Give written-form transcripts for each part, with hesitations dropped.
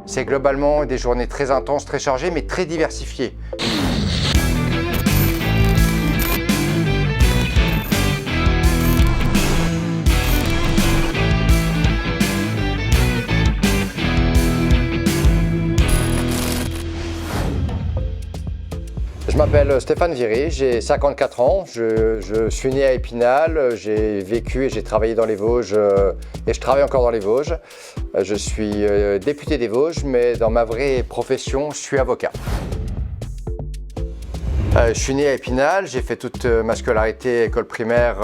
C'est globalement des journées très intenses, très chargées, mais très diversifiées. Je m'appelle Stéphane Viry, j'ai 54 ans, je suis né à Épinal, j'ai vécu et j'ai travaillé dans les Vosges et je travaille encore dans les Vosges. Je suis député des Vosges, mais dans ma vraie profession, je suis avocat. Je suis né à Épinal, j'ai fait toute ma scolarité, école primaire,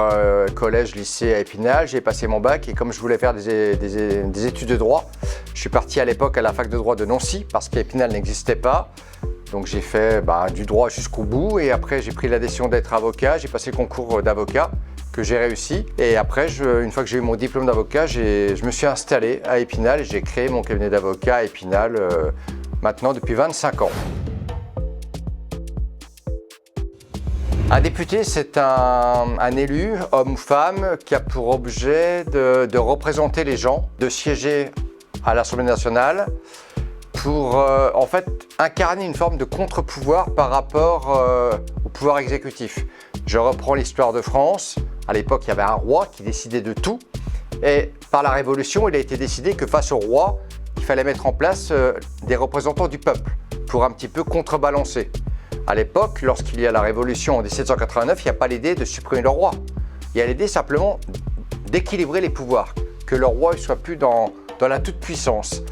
collège, lycée à Épinal. J'ai passé mon bac et comme je voulais faire des études de droit, je suis parti à l'époque à la fac de droit de Nancy parce qu'Épinal n'existait pas. Donc j'ai fait du droit jusqu'au bout et après j'ai pris la décision d'être avocat. J'ai passé le concours d'avocat que j'ai réussi et après, une fois que j'ai eu mon diplôme d'avocat, je me suis installé à Épinal et j'ai créé mon cabinet d'avocat à Épinal maintenant depuis 25 ans. Un député, c'est un élu, homme ou femme, qui a pour objet de représenter les gens, de siéger à l'Assemblée nationale pour en fait incarner une forme de contre-pouvoir par rapport au pouvoir exécutif. Je reprends l'histoire de France. À l'époque, il y avait un roi qui décidait de tout et par la Révolution, il a été décidé que face au roi, il fallait mettre en place des représentants du peuple pour un petit peu contrebalancer. À l'époque, lorsqu'il y a la Révolution en 1789, il n'y a pas l'idée de supprimer le roi. Il y a l'idée simplement d'équilibrer les pouvoirs, que le roi ne soit plus dans la toute-puissance.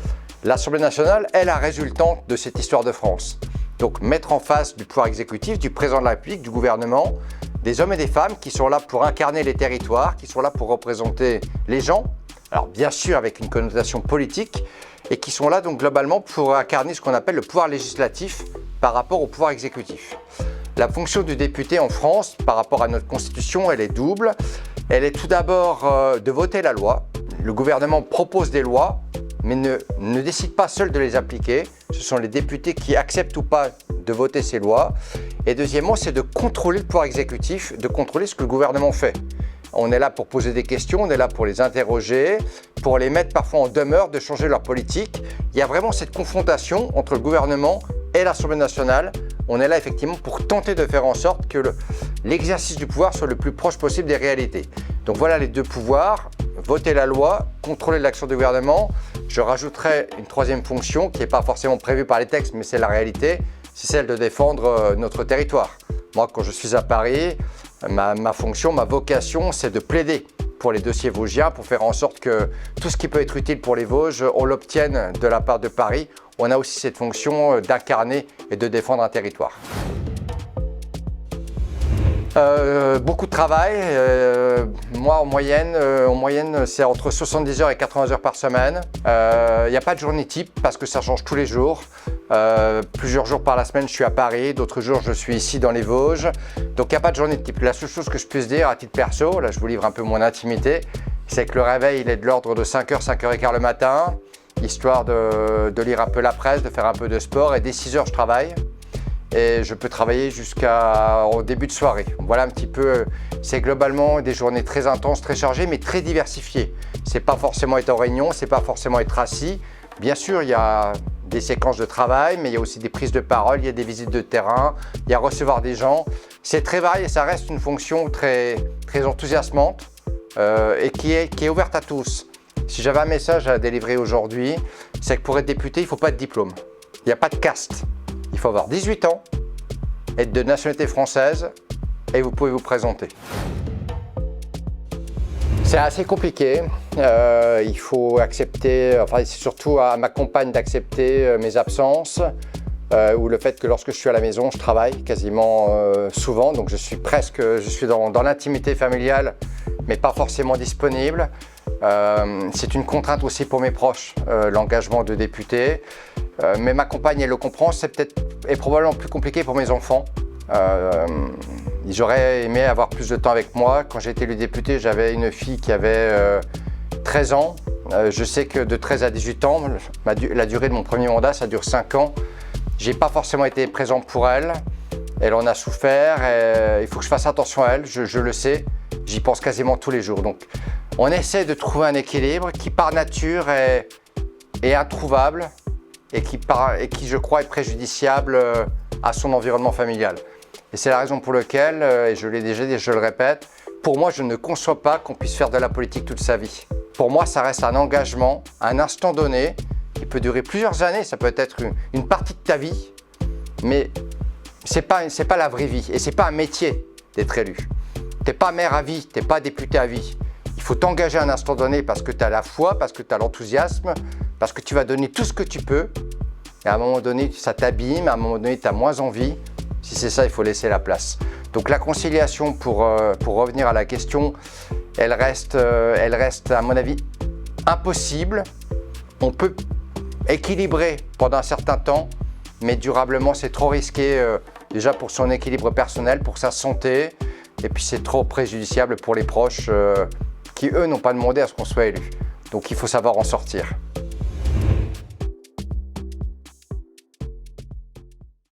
L'Assemblée nationale est la résultante de cette histoire de France. Donc mettre en face du pouvoir exécutif, du président de la République, du gouvernement, des hommes et des femmes qui sont là pour incarner les territoires, qui sont là pour représenter les gens, alors bien sûr avec une connotation politique, et qui sont là donc globalement pour incarner ce qu'on appelle le pouvoir législatif par rapport au pouvoir exécutif. La fonction du député en France, par rapport à notre Constitution, elle est double. Elle est tout d'abord de voter la loi. Le gouvernement propose des lois, mais ne décide pas seul de les appliquer. Ce sont les députés qui acceptent ou pas de voter ces lois. Et deuxièmement, c'est de contrôler le pouvoir exécutif, de contrôler ce que le gouvernement fait. On est là pour poser des questions, on est là pour les interroger, pour les mettre parfois en demeure de changer leur politique. Il y a vraiment cette confrontation entre le gouvernement et l'Assemblée nationale. On est là effectivement pour tenter de faire en sorte que l'exercice du pouvoir soit le plus proche possible des réalités. Donc voilà les deux pouvoirs, voter la loi, contrôler l'action du gouvernement. Je rajouterai une troisième fonction qui n'est pas forcément prévue par les textes, mais c'est la réalité, c'est celle de défendre notre territoire. Moi, quand je suis à Paris, ma fonction, ma vocation, c'est de plaider pour les dossiers vosgiens, pour faire en sorte que tout ce qui peut être utile pour les Vosges, on l'obtienne de la part de Paris. On a aussi cette fonction d'incarner et de défendre un territoire. Beaucoup de travail. Moi, en moyenne, c'est entre 70 heures et 80 heures par semaine. Il n'y a pas de journée type parce que ça change tous les jours. Plusieurs jours par la semaine, je suis à Paris. D'autres jours, je suis ici dans les Vosges. Donc, il n'y a pas de journée type. La seule chose que je puisse dire à titre perso, là, je vous livre un peu mon intimité, c'est que le réveil, il est de l'ordre de 5h, 5h15 le matin, histoire de lire un peu la presse, de faire un peu de sport. Et dès 6h, je travaille. Et je peux travailler jusqu'au début de soirée. Voilà un petit peu, c'est globalement des journées très intenses, très chargées, mais très diversifiées. C'est pas forcément être en réunion, c'est pas forcément être assis. Bien sûr, il y a des séquences de travail, mais il y a aussi des prises de parole, il y a des visites de terrain, il y a recevoir des gens. C'est très varié et ça reste une fonction très enthousiasmante et qui est ouverte à tous. Si j'avais un message à délivrer aujourd'hui, c'est que pour être député, il ne faut pas de diplôme. Il n'y a pas de caste. Il faut avoir 18 ans, être de nationalité française et vous pouvez vous présenter. C'est assez compliqué. Il faut accepter, enfin c'est surtout à ma compagne d'accepter mes absences ou le fait que lorsque je suis à la maison, je travaille quasiment souvent. Donc je suis dans l'intimité familiale, mais pas forcément disponible. C'est une contrainte aussi pour mes proches, l'engagement de député. Mais ma compagne, elle le comprend, est probablement plus compliqué pour mes enfants. Ils auraient aimé avoir plus de temps avec moi. Quand j'ai été élu député, j'avais une fille qui avait 13 ans. Je sais que de 13 à 18 ans, la durée de mon premier mandat, ça dure 5 ans. J'ai pas forcément été présent pour elle. Elle en a souffert. Et il faut que je fasse attention à elle, je le sais. J'y pense quasiment tous les jours. Donc On essaie de trouver un équilibre qui par nature est introuvable et qui, je crois, est préjudiciable à son environnement familial. Et c'est la raison pour laquelle, et je l'ai déjà dit, je le répète, pour moi, je ne conçois pas qu'on puisse faire de la politique toute sa vie. Pour moi, ça reste un engagement, à un instant donné, qui peut durer plusieurs années, ça peut être une partie de ta vie, mais c'est pas la vraie vie et c'est pas un métier d'être élu. T'es pas maire à vie, t'es pas député à vie. Il faut t'engager à un instant donné parce que tu as la foi, parce que tu as l'enthousiasme, parce que tu vas donner tout ce que tu peux. Et à un moment donné, ça t'abîme, à un moment donné, tu as moins envie. Si c'est ça, il faut laisser la place. Donc la conciliation, pour revenir à la question, elle reste à mon avis impossible. On peut équilibrer pendant un certain temps, mais durablement, c'est trop risqué, déjà pour son équilibre personnel, pour sa santé, et puis c'est trop préjudiciable pour les proches qui, eux, n'ont pas demandé à ce qu'on soit élu. Donc il faut savoir en sortir.